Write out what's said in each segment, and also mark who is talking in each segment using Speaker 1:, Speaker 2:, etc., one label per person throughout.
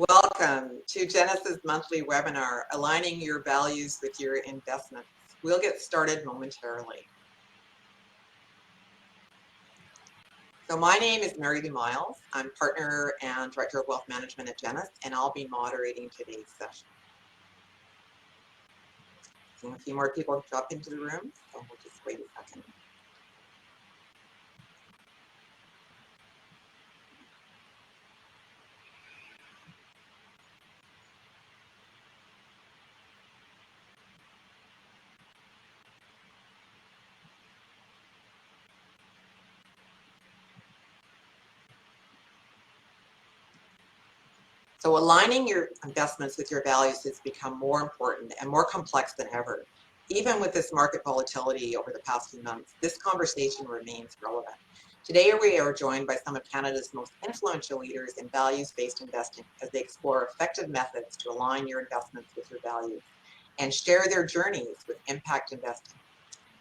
Speaker 1: Welcome to Genus's monthly webinar, Aligning Your Values with Your Investments. We'll get started momentarily. So my name is Mary Lou Miles. I'm partner and director of wealth management at Genus, and I'll be moderating today's session. Seeing a few more people drop into the room, so we'll just wait a second. So aligning your investments with your values has become more important and more complex than ever. Even with this market volatility over the past few months, this conversation remains relevant. Today we are joined by some of Canada's most influential leaders in values-based investing as they explore effective methods to align your investments with your values and share their journeys with impact investing.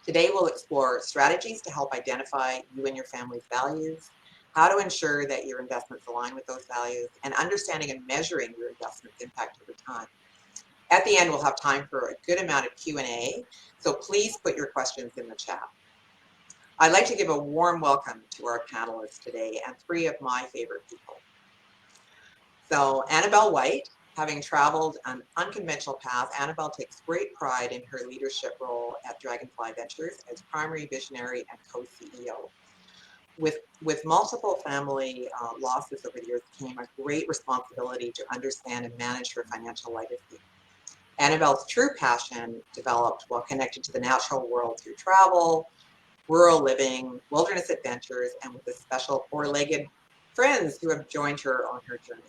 Speaker 1: Today we'll explore strategies to help identify you and your family's values, how to ensure that your investments align with those values, and understanding and measuring your investments' impact over time. At the end, we'll have time for a good amount of Q&A, so please put your questions in the chat. I'd like to give a warm welcome to our panelists today and three of my favorite people. So Annabelle White, having traveled an unconventional path, Annabelle takes great pride in her leadership role at Dragonfly Ventures as primary visionary and co-CEO. With multiple family losses over the years came a great responsibility to understand and manage her financial legacy. Annabelle's true passion developed while connected to the natural world through travel, rural living, wilderness adventures, and with the special four-legged friends who have joined her on her journey.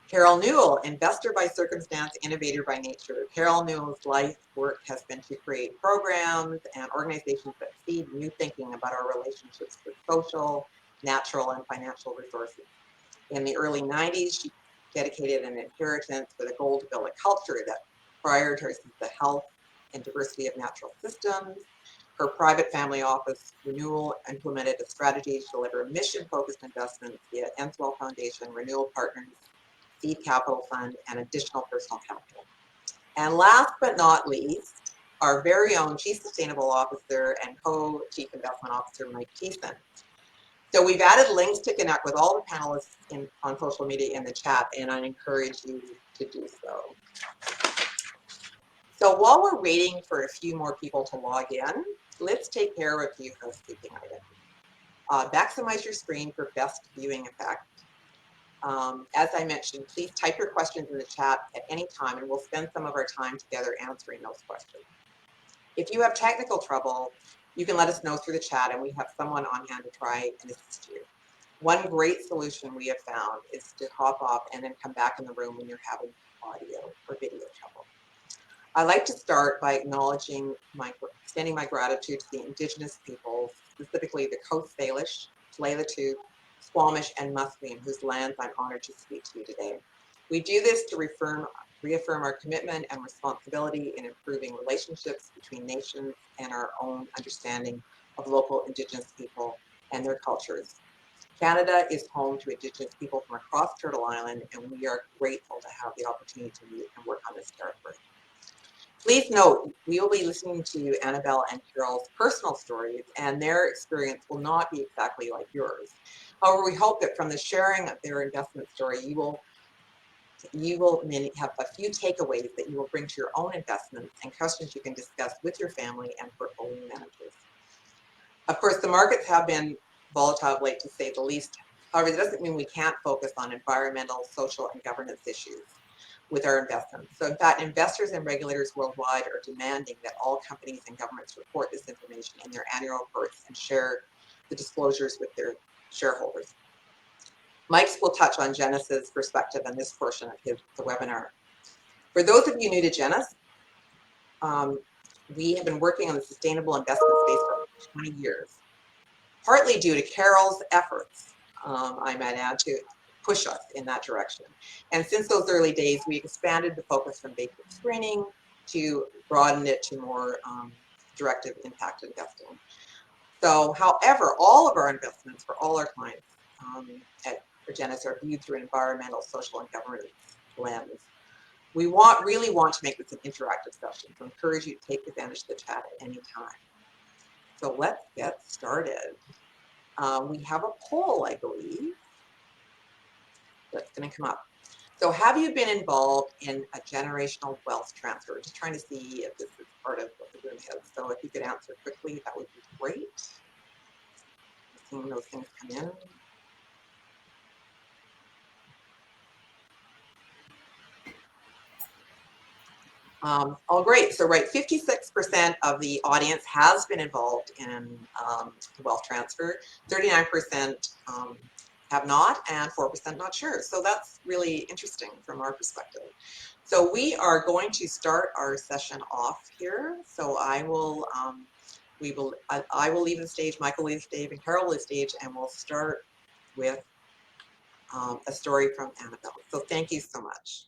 Speaker 1: Carol Newell, investor by circumstance, innovator by nature. Carol Newell's life work has been to create programs and organizations that feed new thinking about our relationships with social, natural, and financial resources. In the early 90s, she dedicated an inheritance with a goal to build a culture that prioritizes the health and diversity of natural systems. Her private family office, Renewal, implemented a strategy to deliver mission-focused investments via Enswell Foundation, Renewal Partners, Seed Capital Fund, and additional personal capital. And last but not least, our very own Chief Sustainable Officer and Co-Chief Investment Officer, Mike Thiessen. So we've added links to connect with all the panelists on social media in the chat, and I encourage you to do so. So while we're waiting for a few more people to log in, let's take care of a few housekeeping items. Maximize your screen for best viewing effect. As I mentioned, please type your questions in the chat at any time, and we'll spend some of our time together answering those questions. If you have technical trouble, you can let us know through the chat, and we have someone on hand to try and assist you. One great solution we have found is to hop off and then come back in the room when you're having audio or video trouble. I'd like to start by extending my gratitude to the Indigenous peoples, specifically the Coast Salish, Tsleil-Waututh, Squamish, and Musqueam, whose lands I'm honored to speak to you today. We do this to reaffirm our commitment and responsibility in improving relationships between nations and our own understanding of local Indigenous people and their cultures. Canada is home to Indigenous people from across Turtle Island, and we are grateful to have the opportunity to meet and work on this effort. Please note, we will be listening to Annabelle and Carol's personal stories, and their experience will not be exactly like yours. However, we hope that from the sharing of their investment story, you will have a few takeaways that you will bring to your own investments and questions you can discuss with your family and portfolio managers. Of course, the markets have been volatile of late, to say the least. However, it doesn't mean we can't focus on environmental, social, and governance issues with our investments. So in fact, investors and regulators worldwide are demanding that all companies and governments report this information in their annual reports and share the disclosures with their shareholders. Mike's will touch on Genus's perspective in this portion of the webinar. For those of you new to Genus, we have been working on the sustainable investment space for 20 years, partly due to Carol's efforts, I might add, to push us in that direction. And since those early days, we expanded the focus from basic screening to broaden it to more directive impact investing. So, however, all of our investments for all our clients at for Genus are viewed through an environmental, social, and governance lens. We really want to make this an interactive session, so encourage you to take advantage of the chat at any time. So let's get started. We have a poll, I believe, that's going to come up. So have you been involved in a generational wealth transfer? Just trying to see if this is part of what the room is. So if you could answer quickly, that would be great. Seeing those things come in. Oh, great. So, right, 56% of the audience has been involved in wealth transfer. 39% have not, and 4% not sure. So that's really interesting from our perspective. So we are going to start our session off here. So I will leave the stage, Michael will leave the stage, and Carol will leave the stage, and we'll start with a story from Annabelle. So thank you so much.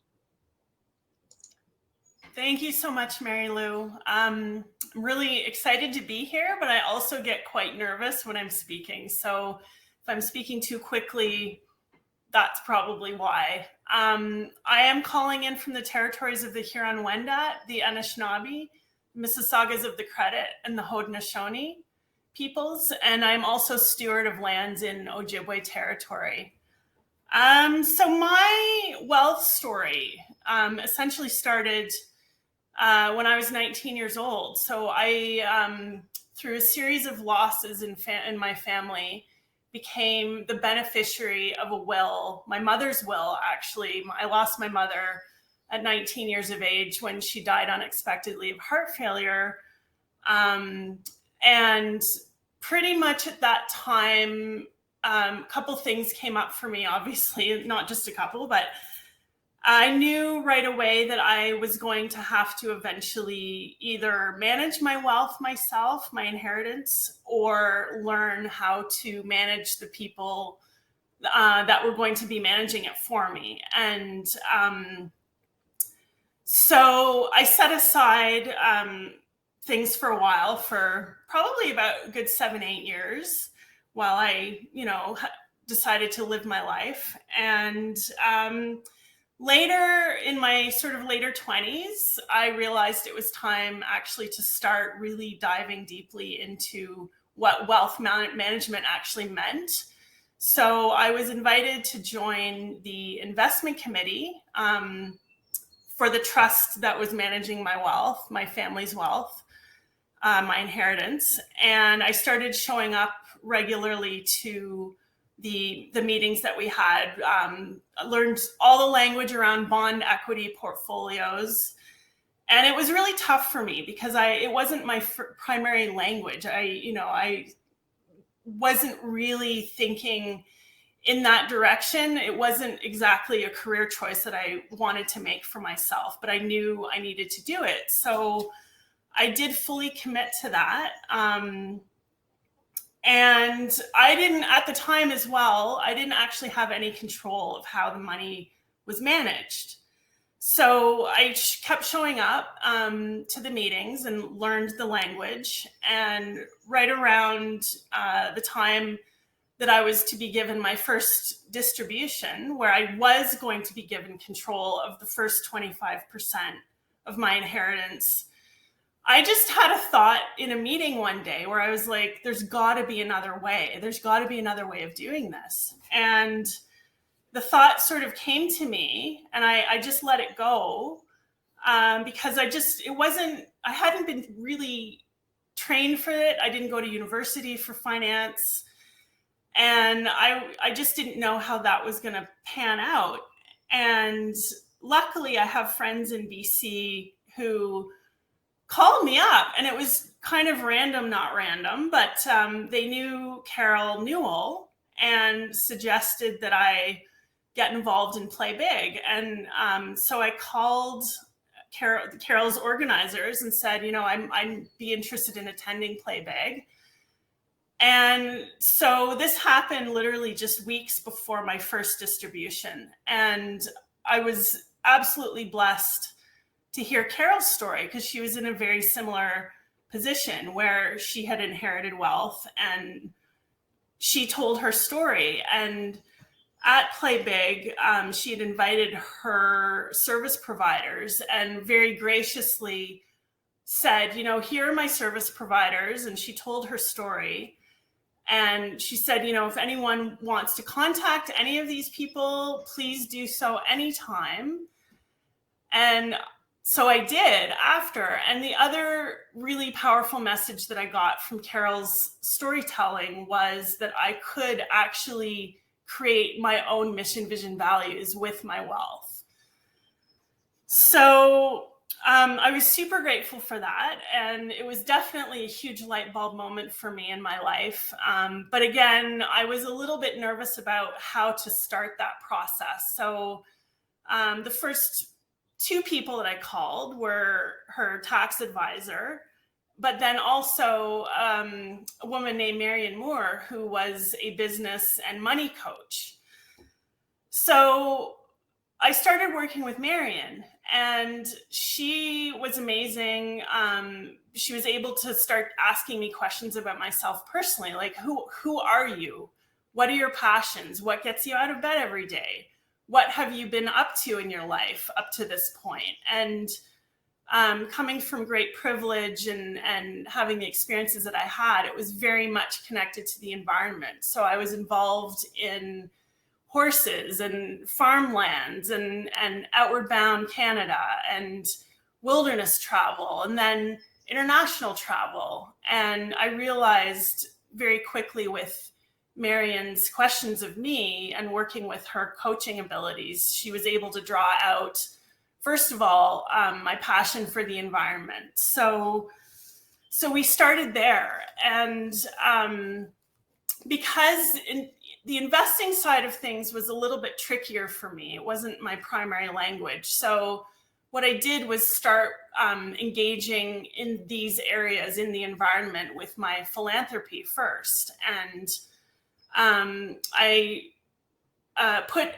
Speaker 2: Thank you so much, Mary Lou. I'm really excited to be here, but I also get quite nervous when I'm speaking. So if I'm speaking too quickly, that's probably why. I am calling in from the territories of the Huron-Wendat, the Anishinaabe, Mississaugas of the Credit, and the Haudenosaunee peoples, and I'm also steward of lands in Ojibwe territory. So my wealth story essentially started when I was 19 years old. So I, through a series of losses in my family, became the beneficiary of a will, my mother's will, actually. I lost my mother at 19 years of age when she died unexpectedly of heart failure. And pretty much at that time, a couple things came up for me, obviously, not just a couple, but I knew right away that I was going to have to eventually either manage my wealth myself, my inheritance, or learn how to manage the people that were going to be managing it for me. And so I set aside things for a while, for probably about a good 7-8 years, while I, decided to live my life. And later, in my sort of later 20s, I realized it was time actually to start really diving deeply into what wealth management actually meant. So I was invited to join the investment committee for the trust that was managing my wealth, my family's wealth, my inheritance. And I started showing up regularly to the meetings that we had. I learned all the language around bond equity portfolios. And it was really tough for me because it wasn't my primary language. I wasn't really thinking in that direction. It wasn't exactly a career choice that I wanted to make for myself, but I knew I needed to do it. So I did fully commit to that. And I didn't, at the time as well, I didn't actually have any control of how the money was managed. So I kept showing up to the meetings and learned the language. And right around the time that I was to be given my first distribution, where I was going to be given control of the first 25% of my inheritance, I just had a thought in a meeting one day where I was like, there's got to be another way. There's got to be another way of doing this. And the thought sort of came to me, and I just let it go because I hadn't been really trained for it. I didn't go to university for finance. And I just didn't know how that was going to pan out. And luckily, I have friends in BC who called me up, and it was kind of random, not random, but they knew Carol Newell and suggested that I get involved in Play Big. And so I called Carol's organizers and said, I'd be interested in attending Play Big. And so this happened literally just weeks before my first distribution. And I was absolutely blessed to hear Carol's story, because she was in a very similar position where she had inherited wealth, and she told her story. And at Play Big, she had invited her service providers and very graciously said, you know, here are my service providers. And she told her story. And she said, you know, if anyone wants to contact any of these people, please do so anytime. And so I did after. And the other really powerful message that I got from Carol's storytelling was that I could actually create my own mission, vision, values with my wealth. So I was super grateful for that. And it was definitely a huge light bulb moment for me in my life. But again, I was a little bit nervous about how to start that process. So the first two people that I called were her tax advisor, but then also a woman named Marion Moore, who was a business and money coach. So I started working with Marion, and she was amazing. She was able to start asking me questions about myself personally, like who are you? What are your passions? What gets you out of bed every day? What have you been up to in your life up to this point? And coming from great privilege and having the experiences that I had, it was very much connected to the environment. So I was involved in horses and farmlands and outward bound Canada and wilderness travel and then international travel. And I realized very quickly with Marion's questions of me and working with her coaching abilities, she was able to draw out, first of all, my passion for the environment. So we started there. And because the investing side of things was a little bit trickier for me. It wasn't my primary language. So what I did was start engaging in these areas in the environment with my philanthropy first. And I put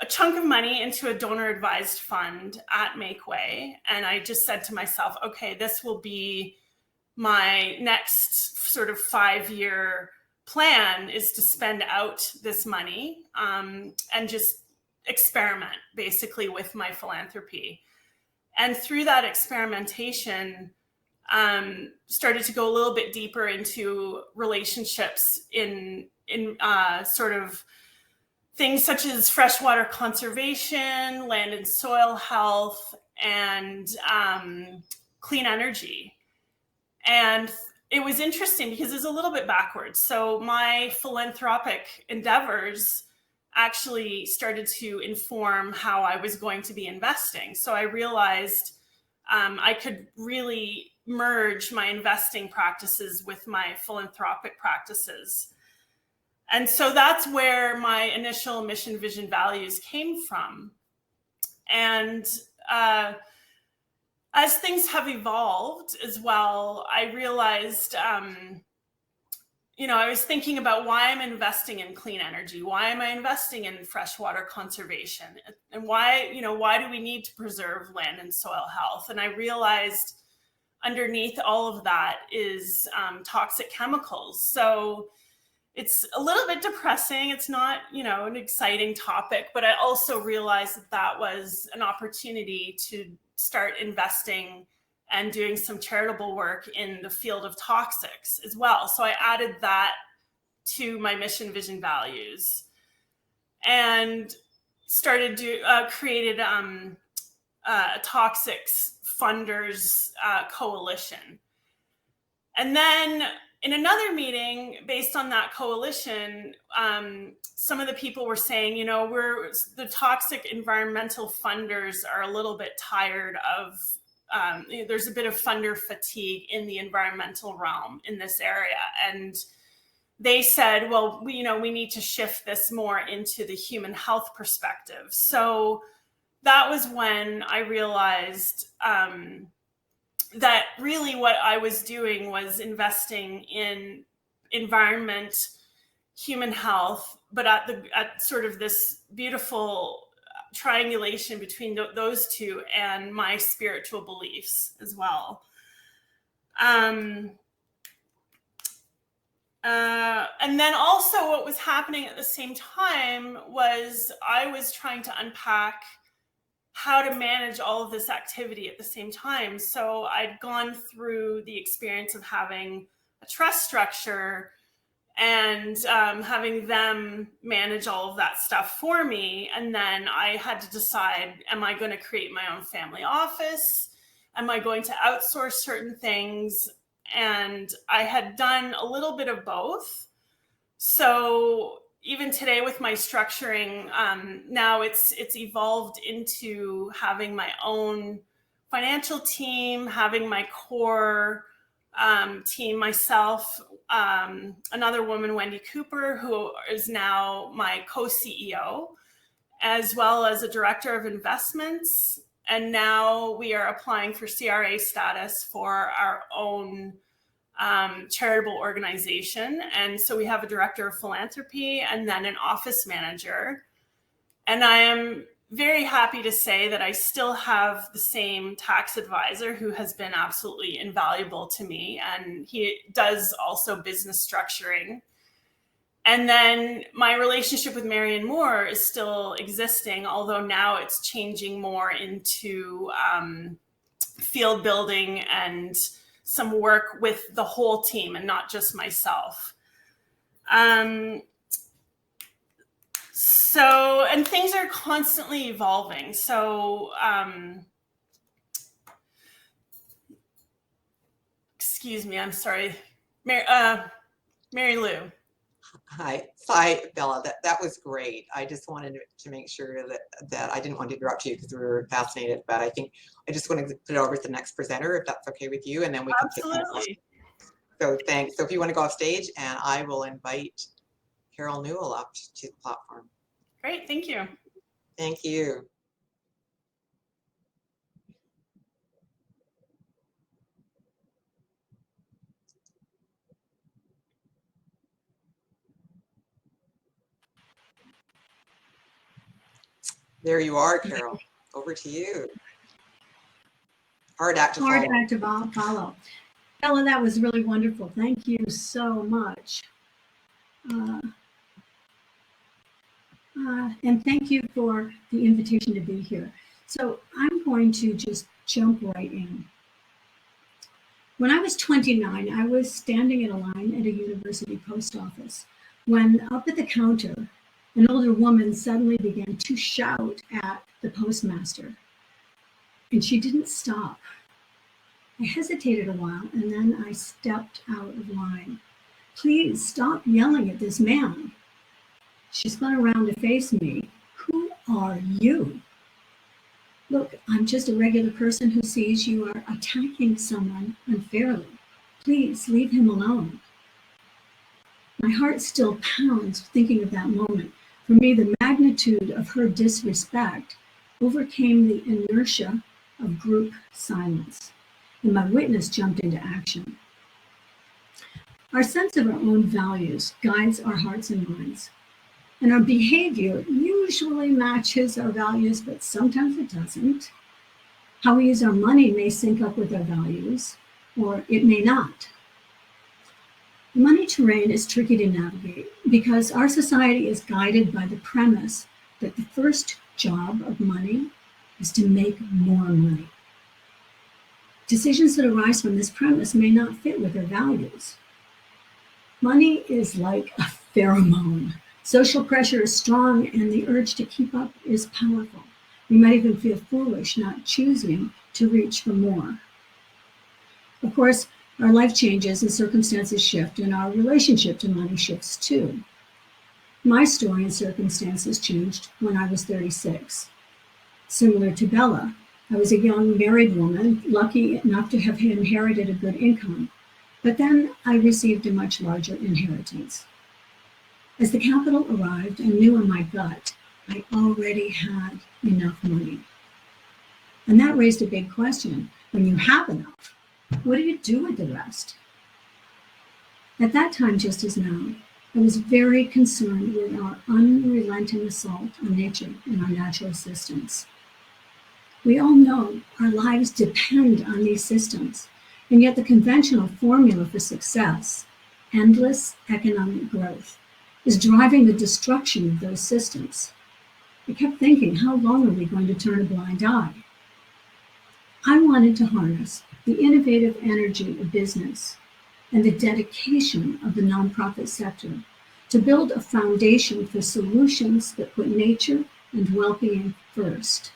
Speaker 2: a chunk of money into a donor advised fund at Makeway. And I just said to myself, okay, this will be my next sort of 5-year plan, is to spend out this money and just experiment basically with my philanthropy. And through that experimentation, started to go a little bit deeper into relationships in sort of things such as freshwater conservation, land and soil health, and clean energy. And it was interesting because it's a little bit backwards. So my philanthropic endeavors actually started to inform how I was going to be investing. So I realized I could really merge my investing practices with my philanthropic practices. And so that's where my initial mission, vision, values came from. And as things have evolved as well, I realized, I was thinking about why I'm investing in clean energy. Why am I investing in freshwater conservation? And why do we need to preserve land and soil health? And I realized underneath all of that is toxic chemicals. So it's a little bit depressing. It's not, an exciting topic, but I also realized that was an opportunity to start investing and doing some charitable work in the field of toxics as well. So I added that to my mission, vision, values, and started created a toxics funders coalition. And then in another meeting, based on that coalition, some of the people were saying, the toxic environmental funders are a little bit tired of, there's a bit of funder fatigue in the environmental realm in this area. And they said, well, we need to shift this more into the human health perspective. So that was when I realized that really what I was doing was investing in environment, human health, but at sort of this beautiful triangulation between those two and my spiritual beliefs as well. And then also what was happening at the same time was I was trying to unpack how to manage all of this activity at the same time. So I'd gone through the experience of having a trust structure and having them manage all of that stuff for me. And then I had to decide, am I going to create my own family office? Am I going to outsource certain things? And I had done a little bit of both. So even today with my structuring, now it's evolved into having my own financial team, having my core team, myself, another woman, Wendy Cooper, who is now my co-CEO, as well as a director of investments. And now we are applying for CRA status for our own charitable organization. And so we have a director of philanthropy and then an office manager. And I am very happy to say that I still have the same tax advisor who has been absolutely invaluable to me. And he does also business structuring. And then my relationship with Marion Moore is still existing, although now it's changing more into field building and some work with the whole team and not just myself. So, and things are constantly evolving. So, excuse me, I'm sorry. Mary Lou.
Speaker 1: Hi, Bella. That was great. I just wanted to make sure that I didn't want to interrupt you because we were fascinated, but I think I just want to put it over to the next presenter, if that's okay with you, and then we can
Speaker 2: Absolutely.
Speaker 1: So thanks. So if you want to go off stage, and I will invite Carol Newell up to the platform.
Speaker 2: Great, thank you.
Speaker 1: Thank you. There you are, Carol. Over to you. Hard act to follow.
Speaker 3: Hard act to follow. Ella, that was really wonderful. Thank you so much. And thank you for the invitation to be here. So I'm going to just jump right in. When I was 29, I was standing in a line at a university post office when up at the counter, an older woman suddenly began to shout at the postmaster, and she didn't stop. I hesitated a while, and then I stepped out of line. Please stop yelling at this man. She spun around to face me. Who are you? Look, I'm just a regular person who sees you are attacking someone unfairly. Please leave him alone. My heart still pounds thinking of that moment. For me, the magnitude of her disrespect overcame the inertia of group silence, and my witness jumped into action. Our sense of our own values guides our hearts and minds, and our behavior usually matches our values, but sometimes it doesn't. How we use our money may sync up with our values, or it may not. The money terrain is tricky to navigate because our society is guided by the premise that the first job of money is to make more money. Decisions that arise from this premise may not fit with our values. Money is like a pheromone. Social pressure is strong and the urge to keep up is powerful. We might even feel foolish not choosing to reach for more. Of course, our life changes and circumstances shift, and our relationship to money shifts too. My story and circumstances changed when I was 36. Similar to Bella, I was a young married woman, lucky enough to have inherited a good income, but then I received a much larger inheritance. As the capital arrived, I knew in my gut I already had enough money. And that raised a big question. When you have enough, what do you do with the rest? At that time, just as now, I was very concerned with our unrelenting assault on nature and our natural systems. We all know our lives depend on these systems, and yet the conventional formula for success endless economic growth is driving the destruction of those systems. I kept thinking, how long are we going to turn a blind eye? I wanted to harness the innovative energy of business and the dedication of the nonprofit sector to build a foundation for solutions that put nature and well-being first.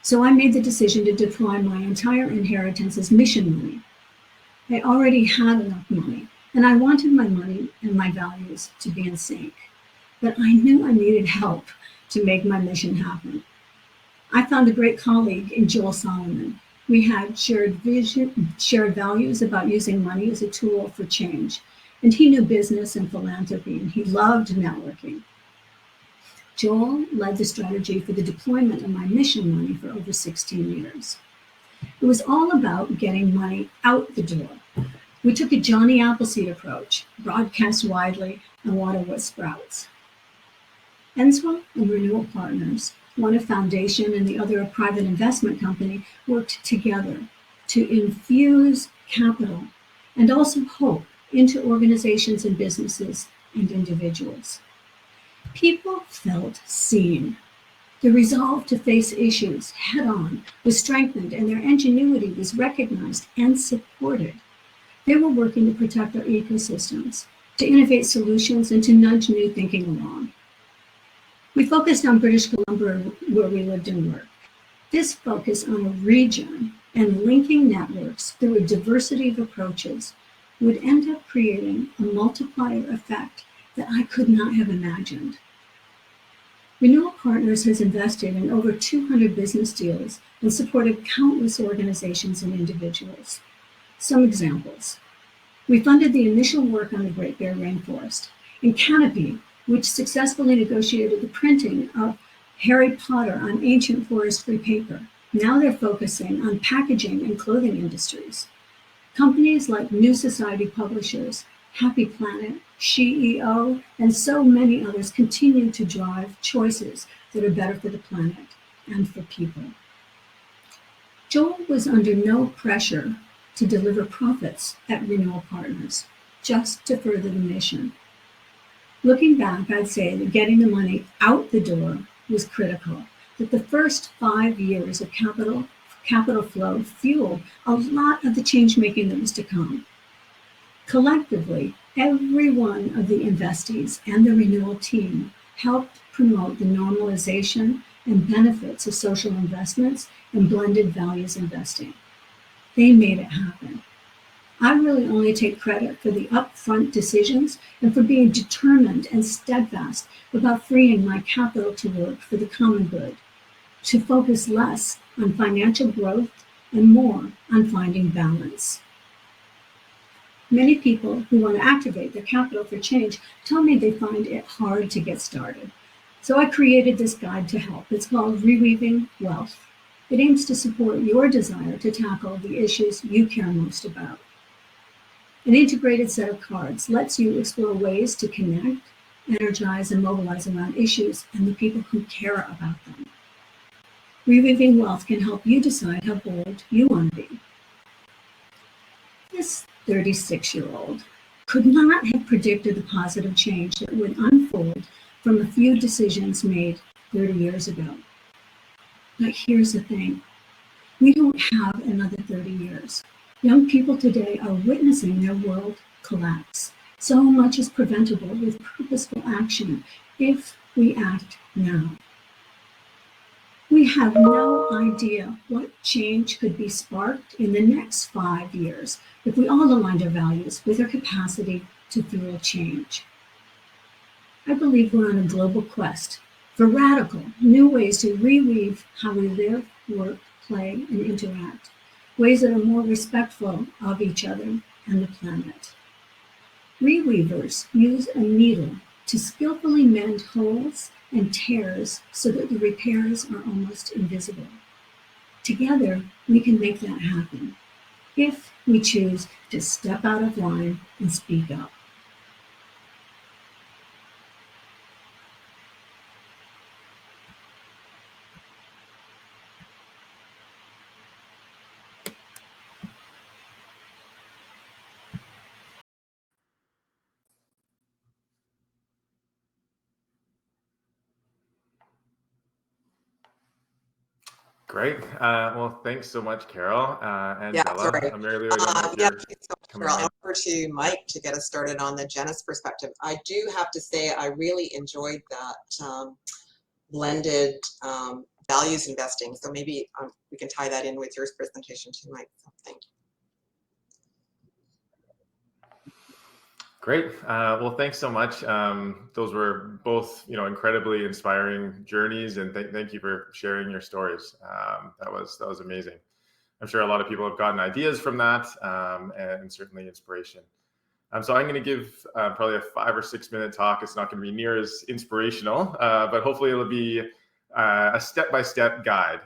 Speaker 3: So I made the decision to deploy my entire inheritance as mission money. I already had enough money, and I wanted my money and my values to be in sync. But I knew I needed help to make my mission happen. I found a great colleague in Joel Solomon. We had shared values about using money as a tool for change. And he knew business and philanthropy, and he loved networking. Joel led the strategy for the deployment of my mission money for over 16 years. It was all about getting money out the door. We took a Johnny Appleseed approach, broadcast widely, and water what sprouts. Enswell and Renewal Partners, one a foundation and the other a private investment company, worked together to infuse capital and also hope into organizations and businesses and individuals. People felt seen. The resolve to face issues head-on was strengthened, and their ingenuity was recognized and supported. They were working to protect our ecosystems, to innovate solutions, and to nudge new thinking along. We focused on British Columbia, where we lived and worked. This focus on a region and linking networks through a diversity of approaches would end up creating a multiplier effect that I could not have imagined. Renewal Partners has invested in over 200 business deals and supported countless organizations and individuals. Some examples. We funded the initial work on the Great Bear Rainforest, and Canopy, which successfully negotiated the printing of Harry Potter on ancient forestry paper. Now they're focusing on packaging and clothing industries. Companies like New Society Publishers, Happy Planet, SheEO, and so many others continue to drive choices that are better for the planet and for people. Joel was under no pressure to deliver profits at Renewal Partners, just to further the mission. Looking back, I'd say that getting the money out the door was critical, that the first 5 years of capital flow fueled a lot of the change making that was to come. Collectively, every one of the investees and the renewal team helped promote the normalization and benefits of social investments and blended values investing. They made it happen. I really only take credit for the upfront decisions and for being determined and steadfast about freeing my capital to work for the common good, to focus less on financial growth and more on finding balance. Many people who want to activate their capital for change tell me they find it hard to get started. So I created this guide to help. It's called Reweaving Wealth. It aims to support your desire to tackle the issues you care most about. An integrated set of cards lets you explore ways to connect, energize, and mobilize around issues and the people who care about them. Reweaving Wealth can help you decide how bold you want to be. This 36-year-old could not have predicted the positive change that would unfold from a few decisions made 30 years ago. But here's the thing. We don't have another 30 years. Young people today are witnessing their world collapse. So much is preventable with purposeful action if we act now. We have no idea what change could be sparked in the next 5 years if we all aligned our values with our capacity to fuel change. I believe we're on a global quest for radical new ways to reweave how we live, work, play, and interact, ways that are more respectful of each other and the planet. Reweavers use a needle to skillfully mend holes and tears so that the repairs are almost invisible. Together, we can make that happen if we choose to step out of line and speak up.
Speaker 4: Great. Well, thanks so much, Carol and
Speaker 1: Yeah,
Speaker 4: Bella.
Speaker 1: sorry.
Speaker 4: Mary Lou, I don't know if
Speaker 1: Yeah,
Speaker 4: you're
Speaker 1: thanks so much,
Speaker 4: coming
Speaker 1: Carol.
Speaker 4: on.
Speaker 1: Over to Mike to get us started on the Genus perspective. I do have to say I really enjoyed that blended values investing. So maybe we can tie that in with your presentation too, Mike. So thank you.
Speaker 4: Great. Well, thanks so much. Those were both, incredibly inspiring journeys, and thank you for sharing your stories. That was amazing. I'm sure a lot of people have gotten ideas from that, and certainly inspiration. So I'm going to give probably a 5 or 6 minute talk. It's not going to be near as inspirational, but hopefully it'll be a step-by-step guide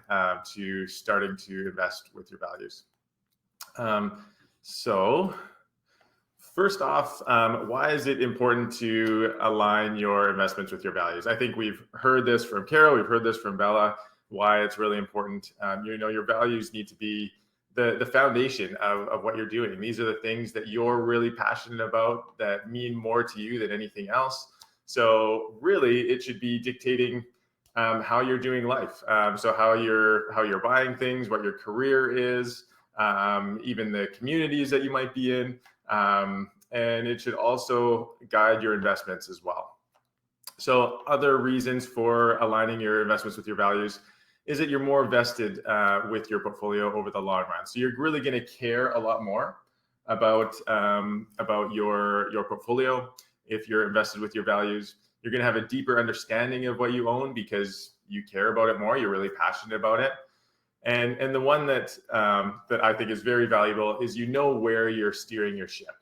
Speaker 4: to starting to invest with your values. So first off, why is it important to align your investments with your values? I think we've heard this from Carol, we've heard this from Bella, why it's really important. Your values need to be the foundation of what you're doing. These are the things that you're really passionate about that mean more to you than anything else. So really, it should be dictating how you're doing life. So how you're buying things, what your career is, even the communities that you might be in. And it should also guide your investments as well. So other reasons for aligning your investments with your values is that you're more vested with your portfolio over the long run. So you're really going to care a lot more about your portfolio if you're invested with your values. You're going to have a deeper understanding of what you own because you care about it more. You're really passionate about it. And the one that I think is very valuable is where you're steering your ship.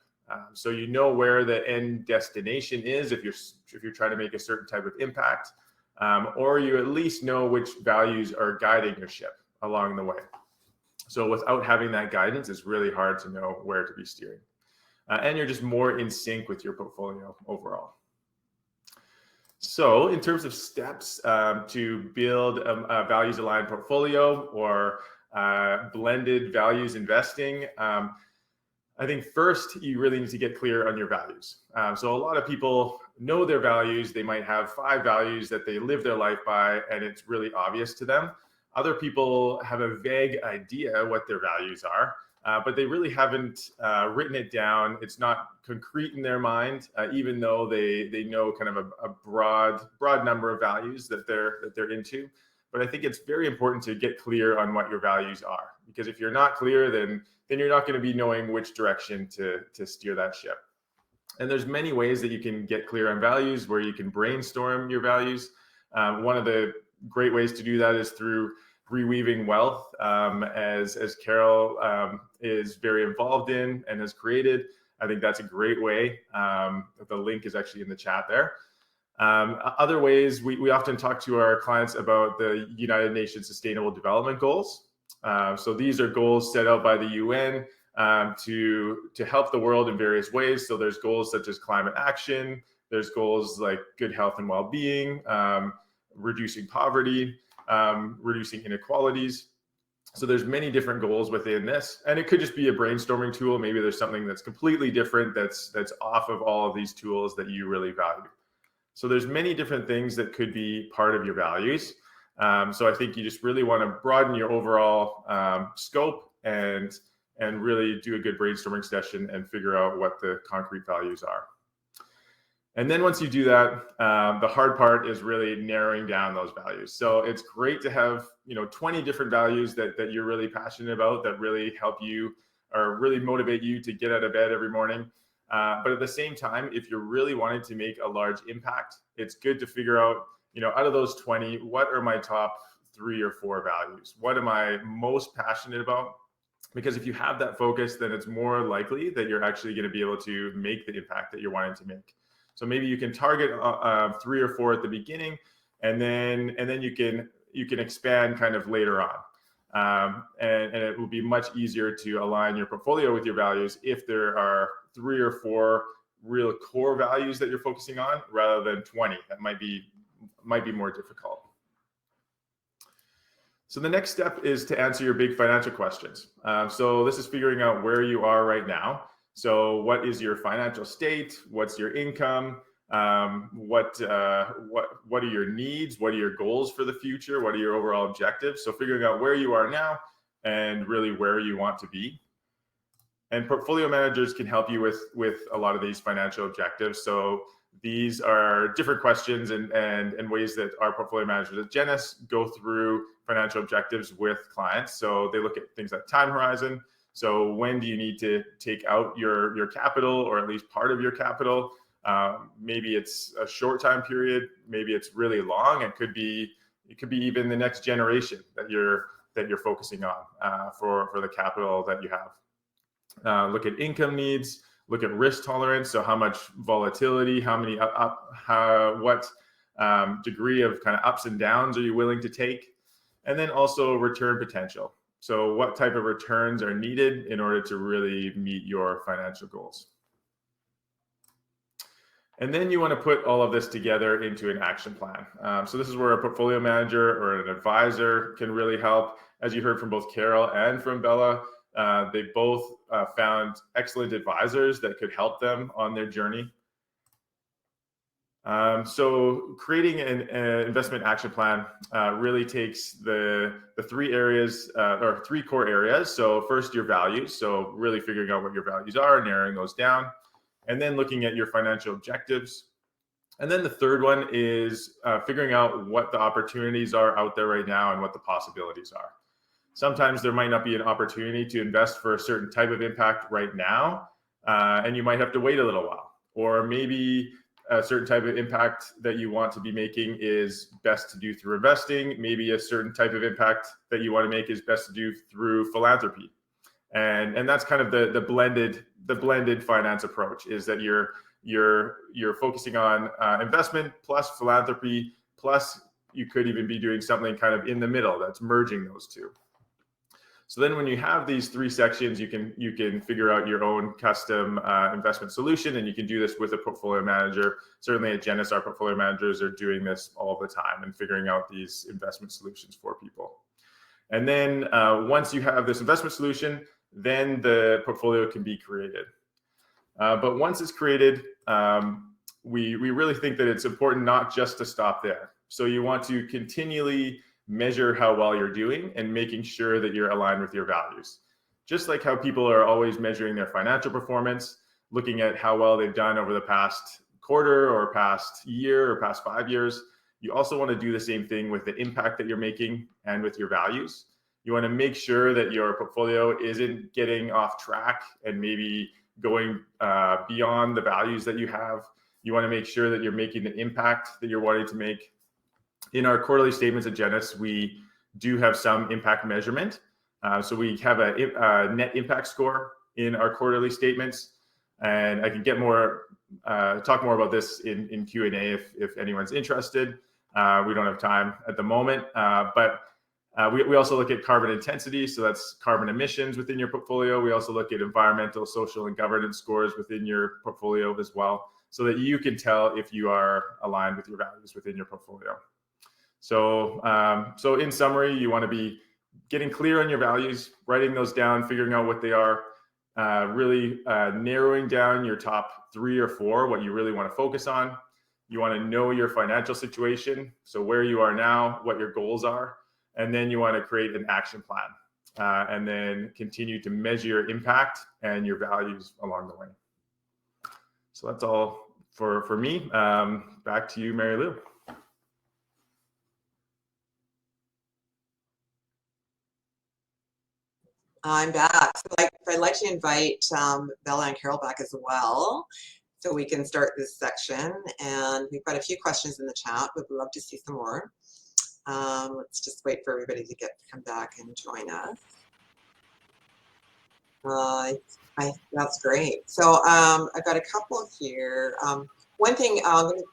Speaker 4: So where the end destination is if you're trying to make a certain type of impact, or you at least know which values are guiding your ship along the way. So without having that guidance, it's really hard to know where to be steering. And you're just more in sync with your portfolio overall. So in terms of steps to build a values-aligned portfolio or blended values investing, I think first you really need to get clear on your values. So a lot of people know their values. They might have 5 values that they live their life by, and it's really obvious to them. Other people have a vague idea what their values are, but they really haven't written it down. It's not concrete in their mind, even though they know kind of a broad number of values that they're into. But I think it's very important to get clear on what your values are, because if you're not clear, then you're not going to be knowing which direction to steer that ship. And there's many ways that you can get clear on values, where you can brainstorm your values. One of the great ways to do that is through reweaving wealth, as Carol is very involved in and has created. I think that's a great way. The link is actually in the chat there. Other ways, we often talk to our clients about the United Nations Sustainable Development Goals. So these are goals set out by the UN to help the world in various ways. So there's goals such as climate action, there's goals like good health and well-being, reducing poverty, reducing inequalities. So there's many different goals within this, and it could just be a brainstorming tool. Maybe there's something that's completely different that's off of all of these tools that you really value. So there's many different things that could be part of your values. So I think you just really want to broaden your overall scope and really do a good brainstorming session and figure out what the concrete values are. And then once you do that, the hard part is really narrowing down those values. So it's great to have 20 different values that you're really passionate about, that really help you or really motivate you to get out of bed every morning. But at the same time, if you're really wanting to make a large impact, it's good to figure out, out of those 20, what are my top 3 or 4 values? What am I most passionate about? Because if you have that focus, then it's more likely that you're actually going to be able to make the impact that you're wanting to make. So maybe you can target 3 or 4 at the beginning, and then you can expand kind of later on. And it will be much easier to align your portfolio with your values if there are 3 or 4 real core values that you're focusing on, rather than 20. That might be more difficult. So the next step is to answer your big financial questions. So this is figuring out where you are right now. So what is your financial state? What's your income? What are your needs? What are your goals for the future? What are your overall objectives? So figuring out where you are now and really where you want to be. And portfolio managers can help you with a lot of these financial objectives. So these are different questions and ways that our portfolio managers at Genus go through financial objectives with clients. So they look at things like time horizon. So when do you need to take out your capital, or at least part of your capital? Maybe it's a short time period. Maybe it's really long. It could be even the next generation that you're focusing on for the capital that you have. Look at income needs. Look at risk tolerance. So how much volatility? What degree of kind of ups and downs are you willing to take? And then also return potential. So what type of returns are needed in order to really meet your financial goals? And then you want to put all of this together into an action plan. So this is where a portfolio manager or an advisor can really help. As you heard from both Carol and from Bella, they both found excellent advisors that could help them on their journey. So creating an investment action plan really takes the three areas or three core areas. So first, your values. So really figuring out what your values are, narrowing those down, and then looking at your financial objectives. And then the third one is figuring out what the opportunities are out there right now and what the possibilities are. Sometimes there might not be an opportunity to invest for a certain type of impact right now, and you might have to wait a little while. Or maybe a certain type of impact that you want to be making is best to do through investing. Maybe a certain type of impact that you want to make is best to do through philanthropy. And that's kind of the blended finance approach, is that you're focusing on investment plus philanthropy, plus you could even be doing something kind of in the middle that's merging those two. So then when you have these three sections, you can figure out your own custom investment solution, and you can do this with a portfolio manager. Certainly at Genus, our portfolio managers are doing this all the time and figuring out these investment solutions for people. And then once you have this investment solution, then the portfolio can be created. But once it's created, we really think that it's important not just to stop there. So you want to continually measure how well you're doing and making sure that you're aligned with your values. Just like how people are always measuring their financial performance, looking at how well they've done over the past quarter or past year or past 5 years, you also want to do the same thing with the impact that you're making and with your values. You want to make sure that your portfolio isn't getting off track and maybe going beyond the values that you have. You want to make sure that you're making the impact that you're wanting to make. In our quarterly statements at Genus, we do have some impact measurement. So we have a net impact score in our quarterly statements, and I can get talk more about this in Q&A if anyone's interested. We don't have time at the moment, but we also look at carbon intensity. So that's carbon emissions within your portfolio. We also look at environmental, social, and governance scores within your portfolio as well, so that you can tell if you are aligned with your values within your portfolio. So in summary, you want to be getting clear on your values, writing those down, figuring out what they are, really narrowing down your top 3 or 4, what you really want to focus on. You want to know your financial situation, so where you are now, what your goals are, and then you want to create an action plan, and then continue to measure your impact and your values along the way. So that's all for me. Back to you, Mary Lou.
Speaker 1: I'm back. So I'd like to invite Bella and Carol back as well, so we can start this section. And we've got a few questions in the chat, but we'd love to see some more. Let's just wait for everybody to come back and join us. That's great. So I've got a couple here. One thing,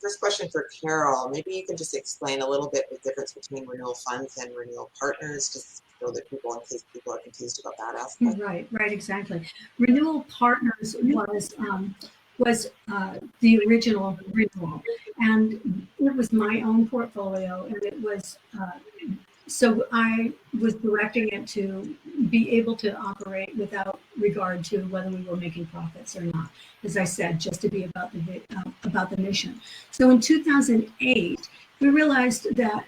Speaker 1: first question for Carol, maybe you can just explain a little bit the difference between renewal funds and renewal partners, just so that in case people are confused about that aspect.
Speaker 3: Right, exactly. Renewal partners was the original renewal, and it was my own portfolio, and it was so I was directing it to be able to operate without regard to whether we were making profits or not. As I said, just to be about the mission. So in 2008, we realized that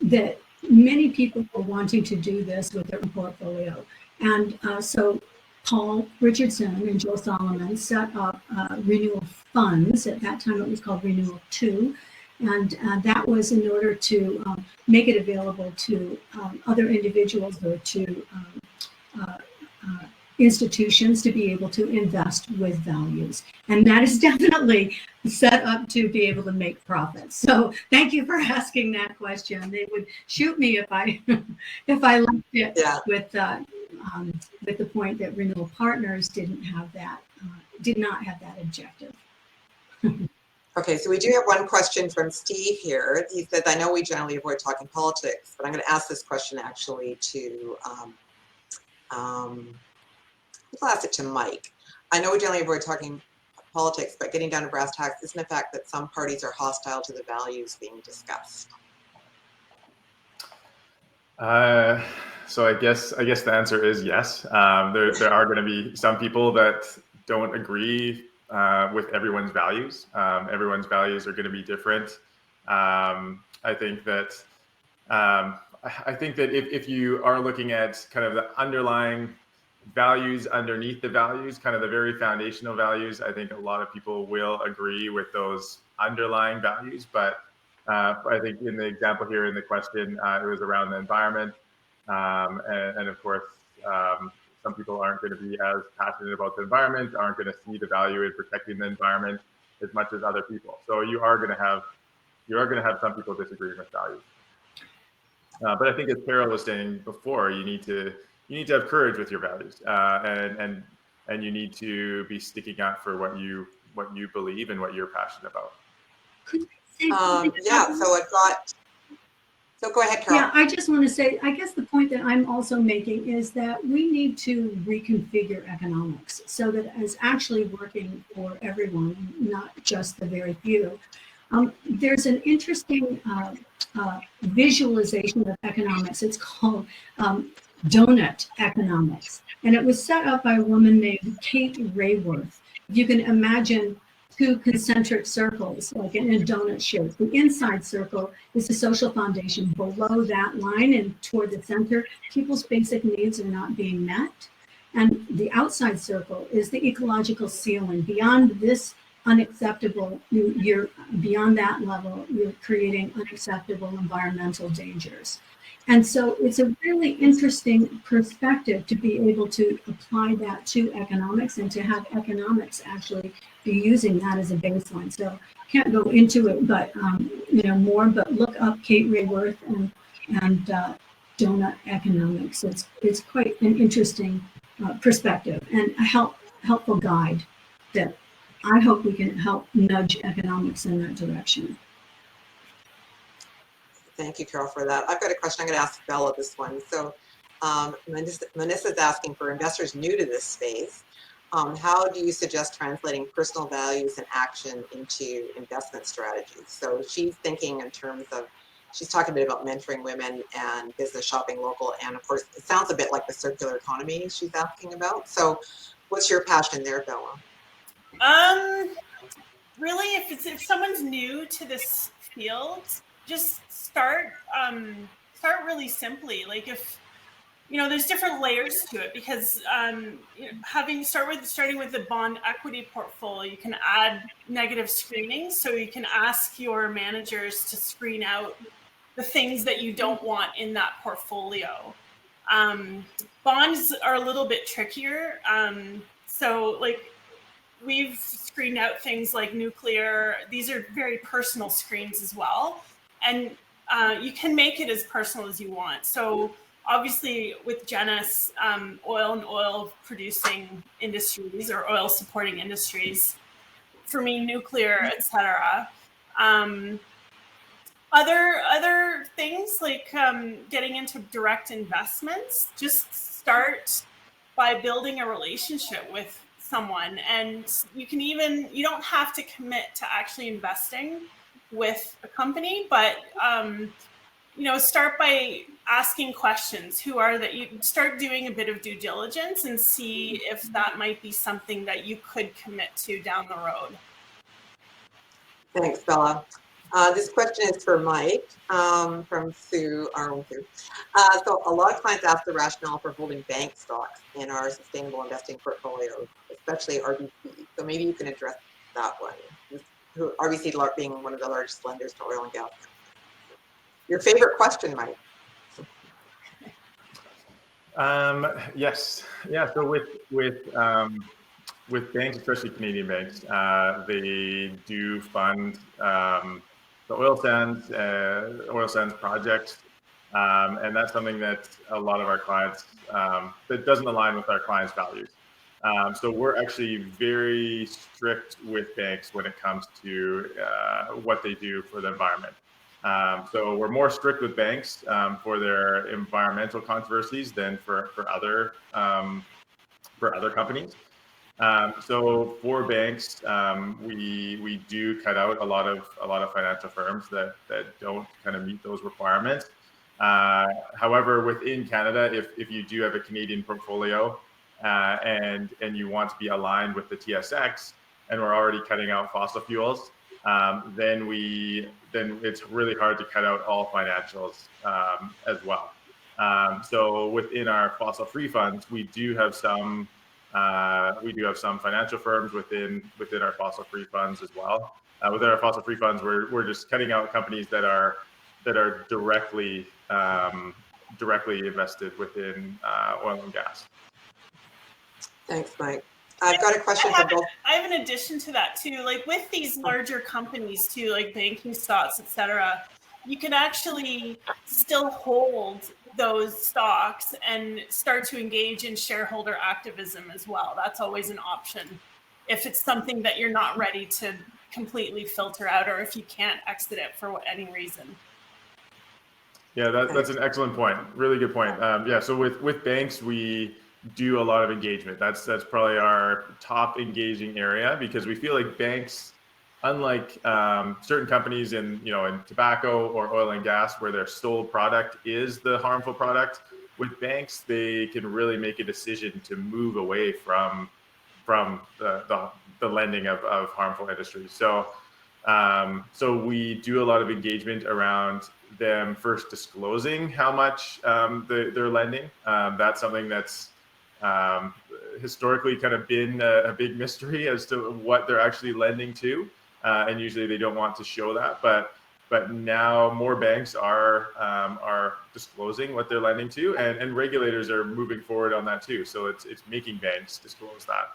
Speaker 3: that many people were wanting to do this with their portfolio, and so Paul Richardson and Joe Solomon set up Renewal Funds. At that time, it was called Renewal 2. And that was in order to make it available to other individuals or to institutions to be able to invest with values. And that is definitely set up to be able to make profits. So thank you for asking that question. They would shoot me if I if I left it with the point that Renewal Partners did not have that objective.
Speaker 1: Okay, so we do have one question from Steve here. He says, I know we generally avoid talking politics, but I'm going to ask this question actually to, I'll ask it to Mike. I know we generally avoid talking politics, but getting down to brass tacks, isn't the fact that some parties are hostile to the values being discussed?
Speaker 4: So I guess the answer is yes. There are going to be some people that don't agree with everyone's values. Everyone's values are going to be different. I think that if you are looking at kind of the underlying values underneath the values, kind of the very foundational values, I think a lot of people will agree with those underlying values. But I think in the example here in the question, it was around the environment. And of course, some people aren't going to be as passionate about the environment, aren't going to see the value in protecting the environment as much as other people. So you are going to have some people disagreeing with values. But I think, as Carol was saying before, you need to have courage with your values, and you need to be sticking up for what you believe and what you're passionate about.
Speaker 1: So go ahead, Carol.
Speaker 3: Yeah, I just want to say, I guess the point that I'm also making is that we need to reconfigure economics so that it's actually working for everyone, not just the very few. There's an interesting visualization of economics. It's called donut economics. And it was set up by a woman named Kate Rayworth. You can imagine two concentric circles, like in a donut shape. The inside circle is the social foundation. Below that line and toward the center, people's basic needs are not being met. And the outside circle is the ecological ceiling. Beyond this unacceptable, you're beyond that level, you're creating unacceptable environmental dangers. And so it's a really interesting perspective to be able to apply that to economics and to have economics actually be using that as a baseline. So can't go into it, but more. But look up Kate Rayworth and donut economics. It's quite an interesting perspective and a helpful guide that I hope we can help nudge economics in that direction.
Speaker 1: Thank you, Carol, for that. I've got a question I'm going to ask Bella this one. So Manissa's asking, for investors new to this space, how do you suggest translating personal values and action into investment strategies? So she's thinking in terms of, she's talking a bit about mentoring women and business shopping local. And of course, it sounds a bit like the circular economy she's asking about. So what's your passion there, Bella?
Speaker 2: Really, if someone's new to this field, just start really simply. Like, if there's different layers to it, because starting with the bond equity portfolio, you can add negative screening. So you can ask your managers to screen out the things that you don't want in that portfolio. Bonds are a little bit trickier. So like, we've screened out things like nuclear. These are very personal screens as well. And you can make it as personal as you want. So obviously with Genus, oil and oil producing industries or oil supporting industries, for me, nuclear, etc. Other things like getting into direct investments, just start by building a relationship with someone. And you don't have to commit to actually investing with a company, but start by asking questions. Who are that? You start doing a bit of due diligence and see if that might be something that you could commit to down the road.
Speaker 1: Thanks, Bella. This question is for Mike from Sue, our own Sue. So a lot of clients ask the rationale for holding bank stocks in our sustainable investing portfolios, especially RBC. So maybe you can address that one. RBC being one of the largest lenders to oil and gas. Your favorite question, Mike?
Speaker 4: Yes. Yeah. So with banks, especially Canadian banks, they do fund the oil sands projects, and that's something that a lot of our clients that doesn't align with our clients' values. So we're actually very strict with banks when it comes to what they do for the environment. So we're more strict with banks for their environmental controversies than for other companies. So for banks, we do cut out a lot of financial firms that don't kind of meet those requirements. However, within Canada, if you do have a Canadian portfolio and you want to be aligned with the TSX, and we're already cutting out fossil fuels, then it's really hard to cut out all financials as well. So within our fossil-free funds, we do have some financial firms within our fossil-free funds as well. Within our fossil-free funds, we're just cutting out companies that are directly invested within oil and gas.
Speaker 1: Thanks, Mike. I've got a question for both.
Speaker 2: I have an addition to that too. Like with these larger companies too, like banking stocks, etc., you can actually still hold those stocks and start to engage in shareholder activism as well. That's always an option if it's something that you're not ready to completely filter out, or if you can't exit it for any reason.
Speaker 4: Yeah, that's an excellent point. Really good point. Yeah, so with banks, we do a lot of engagement. That's probably our top engaging area, because we feel like banks, unlike certain companies in tobacco or oil and gas, where their sole product is the harmful product, with banks they can really make a decision to move away from the lending of harmful industries. So we do a lot of engagement around them first disclosing how much they're lending. That's something that's historically kind of been a big mystery as to what they're actually lending to, and usually they don't want to show that. But now more banks are disclosing what they're lending to, and regulators are moving forward on that too. So it's making banks disclose that,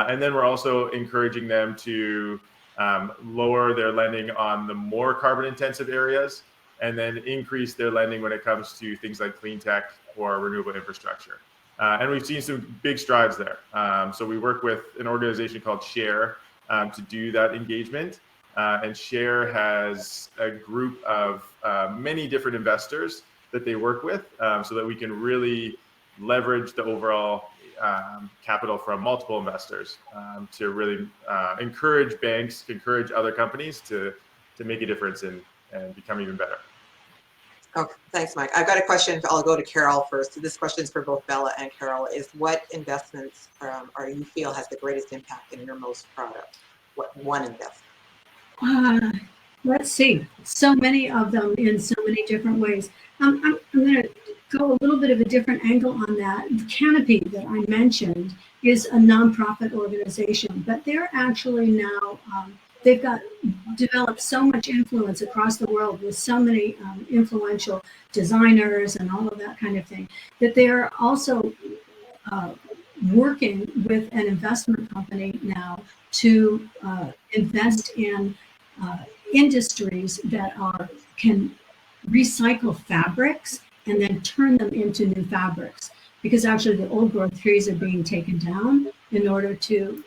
Speaker 4: and then we're also encouraging them to lower their lending on the more carbon intensive areas, and then increase their lending when it comes to things like clean tech or renewable infrastructure. And we've seen some big strides there. So we work with an organization called SHARE to do that engagement. And SHARE has a group of many different investors that they work with, so that we can really leverage the overall capital from multiple investors to really encourage banks, encourage other companies to make a difference and become even better.
Speaker 1: Okay, thanks, Mike. I've got a question. I'll go to Carol first. So this question is for both Bella and Carol. Is what investments are you feel has the greatest impact and you're most proud of? What one investment?
Speaker 3: Let's see. So many of them in so many different ways. I'm going to go a little bit of a different angle on that. Canopy that I mentioned is a nonprofit organization, but they're actually now they've developed so much influence across the world with so many influential designers and all of that kind of thing, that they're also working with an investment company now to invest in industries that can recycle fabrics and then turn them into new fabrics, because actually the old growth trees are being taken down in order to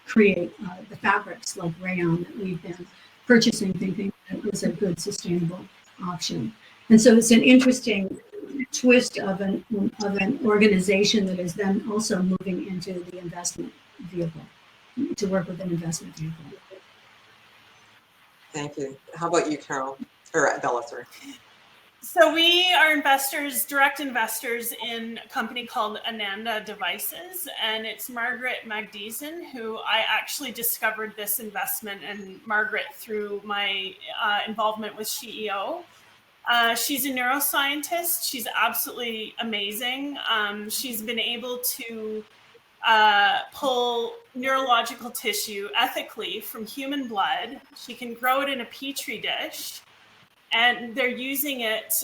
Speaker 3: create the fabrics like rayon that we've been purchasing, thinking it was a good sustainable option. And so it's an interesting twist of an organization that is then also moving into the investment vehicle, to work with an investment vehicle.
Speaker 1: Thank you. How about you, Carol? Or Bella, sorry.
Speaker 2: So we are investors, direct investors in a company called Ananda Devices, and it's Margaret Magdisen who I actually discovered this investment, and Margaret through my involvement with CEO. She's a neuroscientist. She's absolutely amazing. She's been able to pull neurological tissue ethically from human blood. She can grow it in a petri dish, and they're using it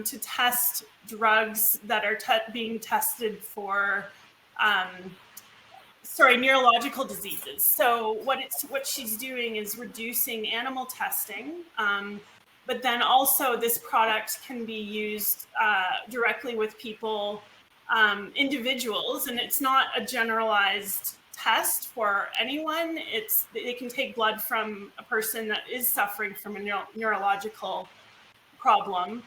Speaker 2: to test drugs that are being tested for neurological diseases. So what she's doing is reducing animal testing, but then also this product can be used directly with people, individuals, and it's not a generalized test for anyone. They can take blood from a person that is suffering from a neurological problem.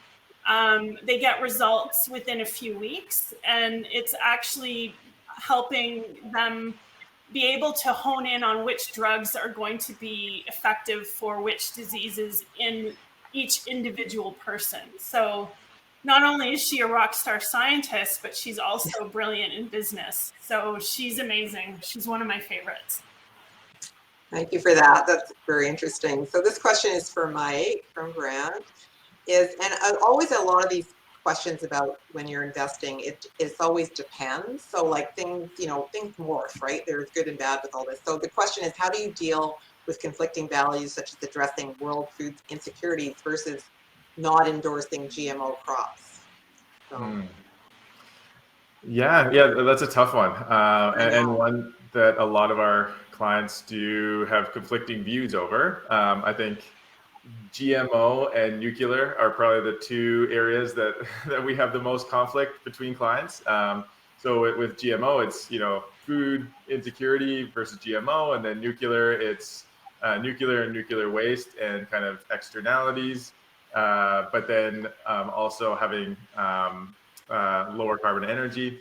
Speaker 2: They get results within a few weeks, and it's actually helping them be able to hone in on which drugs are going to be effective for which diseases in each individual person. So not only is she a rock star scientist, but she's also brilliant in business. So she's amazing. She's one of my favorites.
Speaker 1: Thank you for that. That's very interesting. So this question is for Mike from Grant. Always a lot of these questions about when you're investing, it's always depends. So like things morph, right? There's good and bad with all this. So the question is, how do you deal with conflicting values such as addressing world food insecurities versus not endorsing GMO crops? So.
Speaker 4: Yeah, that's a tough one, and one that a lot of our clients do have conflicting views over. I think GMO and nuclear are probably the two areas that we have the most conflict between clients. So with GMO, it's food insecurity versus GMO, and then nuclear, it's nuclear and nuclear waste and kind of externalities, but then also having lower carbon energy.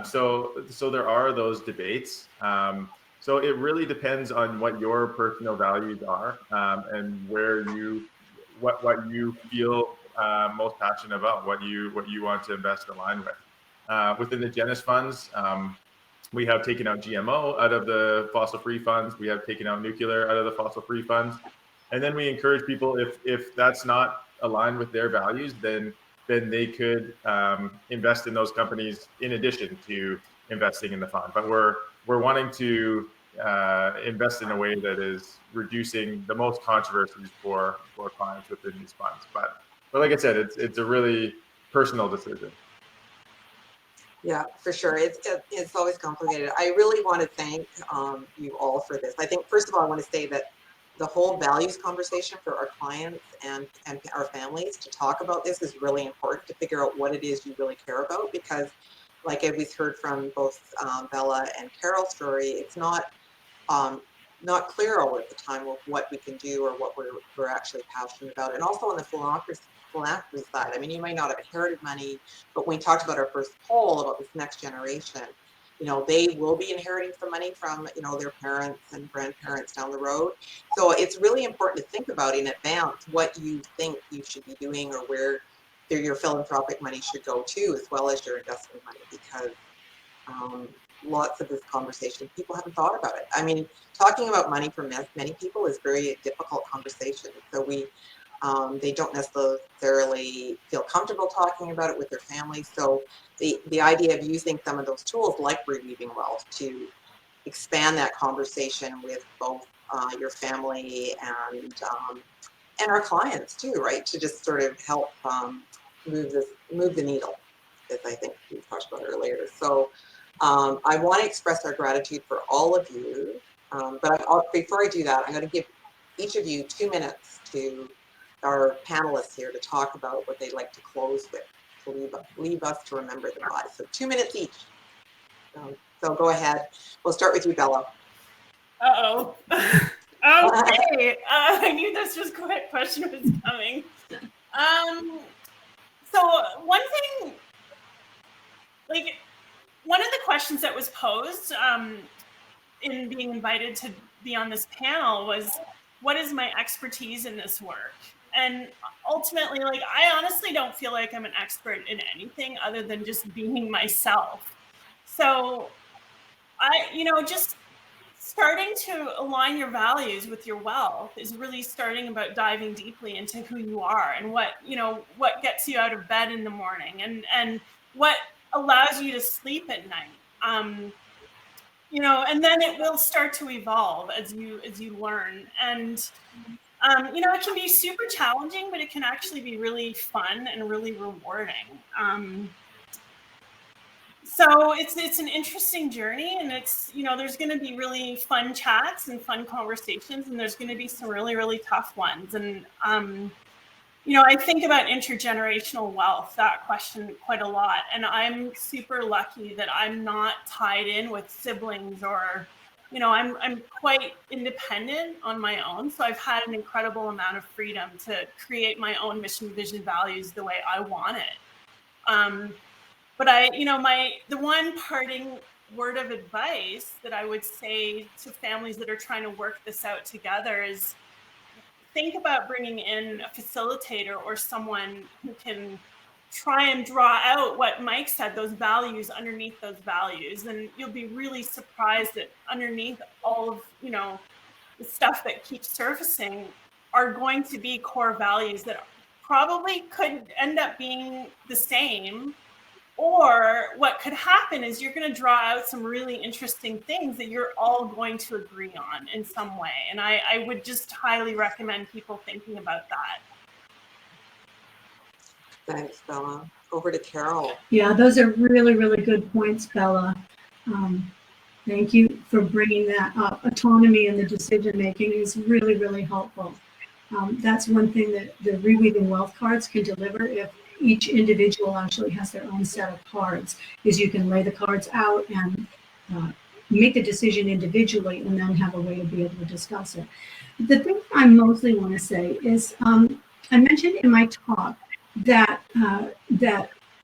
Speaker 4: So there are those debates. So it really depends on what your personal values are, and what you feel most passionate about, what you want to invest aligned with. Within the Genus funds, we have taken out GMO out of the fossil-free funds. We have taken out nuclear out of the fossil-free funds, and then we encourage people, if that's not aligned with their values, then they could invest in those companies in addition to investing in the fund. But we're wanting to invest in a way that is reducing the most controversies for clients within these funds. But like I said, it's a really personal decision.
Speaker 1: Yeah, for sure. It's always complicated. I really want to thank you all for this. I think, first of all, I want to say that the whole values conversation for our clients and our families to talk about this is really important, to figure out what it is you really care about, because like we've heard from both Bella and Carol's story, it's not clear all at the time of what we can do or what we're actually passionate about. And also on the philanthropy side, I mean, you might not have inherited money, but when we talked about our first poll about this next generation, they will be inheriting some money from, their parents and grandparents down the road. So it's really important to think about in advance what you think you should be doing, or where your philanthropic money should go to, as well as your investment money, because lots of this conversation, people haven't thought about it. I mean, talking about money for many people is very difficult conversation. So they don't necessarily feel comfortable talking about it with their family. So the idea of using some of those tools like Reweaving Wealth to expand that conversation with both your family and our clients too, right? To just sort of help move the needle, as I think we talked about earlier. So I want to express our gratitude for all of you. But before I do that, I'm going to give each of you 2 minutes to our panelists here to talk about what they'd like to close with, to leave us to remember them by. So 2 minutes each. So go ahead. We'll start with you, Bella.
Speaker 2: Uh-oh. Okay. I knew this question was coming. So one thing, one of the questions that was posed in being invited to be on this panel was, what is my expertise in this work? And ultimately, like, I honestly don't feel like I'm an expert in anything other than just being myself. So just starting to align your values with your wealth is really starting about diving deeply into who you are and what gets you out of bed in the morning and what allows you to sleep at night. And then it will start to evolve as you learn. And it can be super challenging, but it can actually be really fun and really rewarding. So it's an interesting journey, and there's going to be really fun chats and fun conversations, and there's going to be some really, really tough ones. And I think about intergenerational wealth, that question, quite a lot. And I'm super lucky that I'm not tied in with siblings, or I'm quite independent on my own. So I've had an incredible amount of freedom to create my own mission, vision, values the way I want it. But the one parting word of advice that I would say to families that are trying to work this out together is think about bringing in a facilitator or someone who can try and draw out what Mike said, those values underneath those values. And you'll be really surprised that underneath all of, the stuff that keeps surfacing are going to be core values that probably could end up being the same. Or what could happen is you're going to draw out some really interesting things that you're all going to agree on in some way. And I would just highly recommend people thinking about that.
Speaker 1: Thanks, Bella. Over to Carol.
Speaker 3: Yeah, those are really, really good points, Bella. Thank you for bringing that up. Autonomy in the decision making is really, really helpful. That's one thing that the Reweaving Wealth cards can deliver. If each individual actually has their own set of cards, is you can lay the cards out and make the decision individually, and then have a way to be able to discuss it. The thing I mostly want to say is, I mentioned in my talk that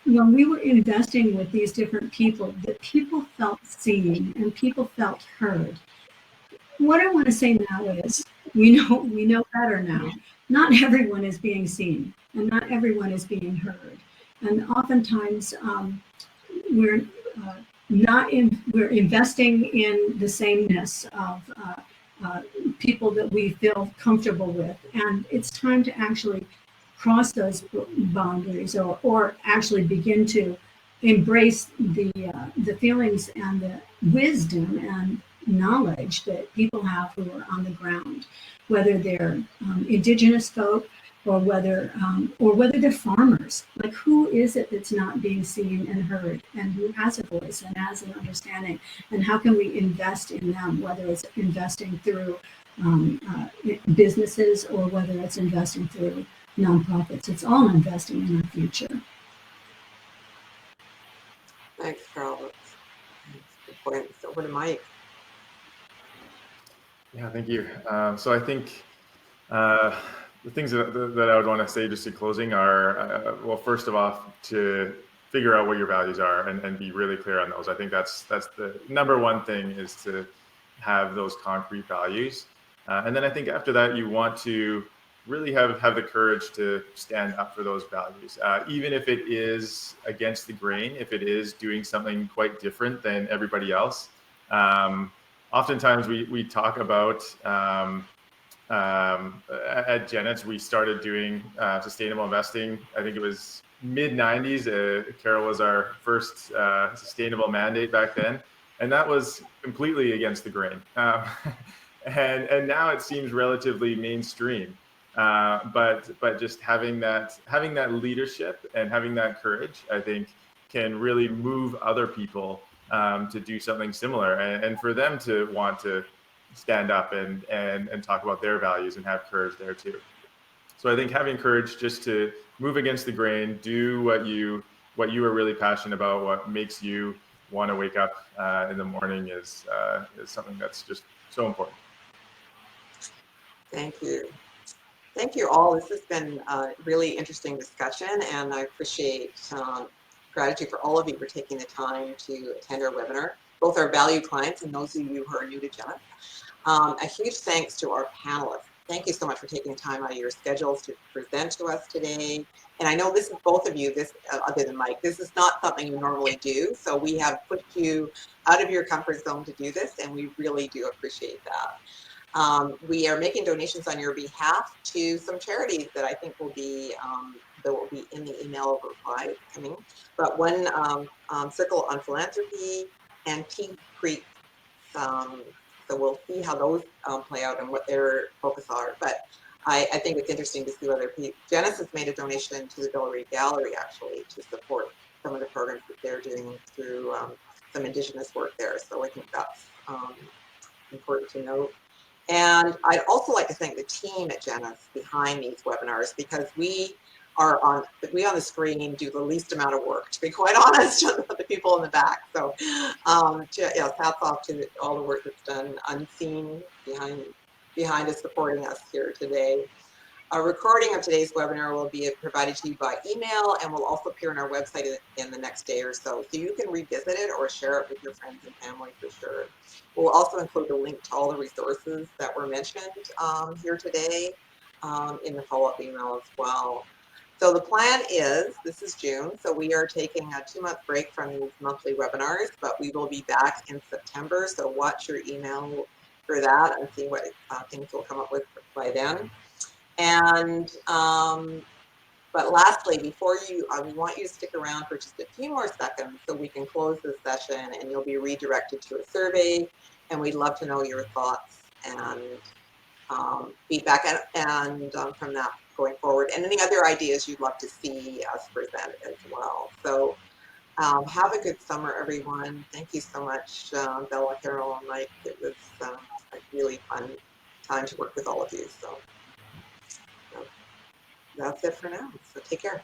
Speaker 3: when we were investing with these different people, that people felt seen and people felt heard. What I want to say now is, we know better now. Not everyone is being seen, and not everyone is being heard. And oftentimes, we're investing in the sameness of people that we feel comfortable with, and it's time to actually cross those boundaries, or actually begin to embrace the feelings and the wisdom and knowledge that people have who are on the ground, whether they're indigenous folk or whether they're farmers. Like, who is it that's not being seen and heard, and who has a voice and has an understanding, and how can we invest in them, whether it's investing through businesses or whether it's investing through nonprofits. It's all investing in our future.
Speaker 1: Thanks, Carol. That's good points. Over to Mike.
Speaker 4: Yeah, thank you. So I think the things that I would want to say just in closing are, well, first of all, to figure out what your values are and be really clear on those. I think that's the number one thing, is to have those concrete values. And then I think after that, you want to really have the courage to stand up for those values, even if it is against the grain, if it is doing something quite different than everybody else. Oftentimes we talk about, at Genus, we started doing sustainable investing. I think it was mid-90s. Carol was our first sustainable mandate back then. And that was completely against the grain. And now it seems relatively mainstream. But just having that leadership and having that courage, I think, can really move other people to do something similar, and for them to want to stand up and talk about their values and have courage there too. So I think having courage just to move against the grain, do what you are really passionate about, what makes you want to wake up in the morning is something that's just so important.
Speaker 1: Thank you. Thank you all. This has been a really interesting discussion, and I appreciate gratitude for all of you for taking the time to attend our webinar, both our valued clients and those of you who are new to Genus. A huge thanks to our panelists thank you so much for taking time out of your schedules to present to us today. And I know this is both of you, this other than Mike, this is not something you normally do. So we have pushed you out of your comfort zone to do this, and we really do appreciate that. We are making donations on your behalf to some charities that I think will be in the email reply coming. But one, Circle on Philanthropy and Tea Creek. So we'll see how those play out and what their focus are. But I think it's interesting to see whether Genus has made a donation to the Billary Gallery actually to support some of the programs that they're doing through some Indigenous work there. So I think that's important to note. And I'd also like to thank the team at Genus behind these webinars, because we on the screen do the least amount of work, to be quite honest, the people in the back. So yeah, hats off to all the work that's done unseen behind us, supporting us here today. A recording of today's webinar will be provided to you by email and will also appear on our website in the next day or so. So you can revisit it or share it with your friends and family for sure. We'll also include a link to all the resources that were mentioned here today in the follow-up email as well. So the plan is, this is June, so we are taking a 2-month break from these monthly webinars, but we will be back in September. So watch your email for that and see what things we'll come up with by then. And but lastly, before you, we want you to stick around for just a few more seconds so we can close this session, and you'll be redirected to a survey, and we'd love to know your thoughts and feedback and from that going forward, and any other ideas you'd love to see us present as well. So have a good summer, everyone. Thank you so much, Bella, Carol, and Mike. It was a really fun time to work with all of you. So that's it for now. So take care.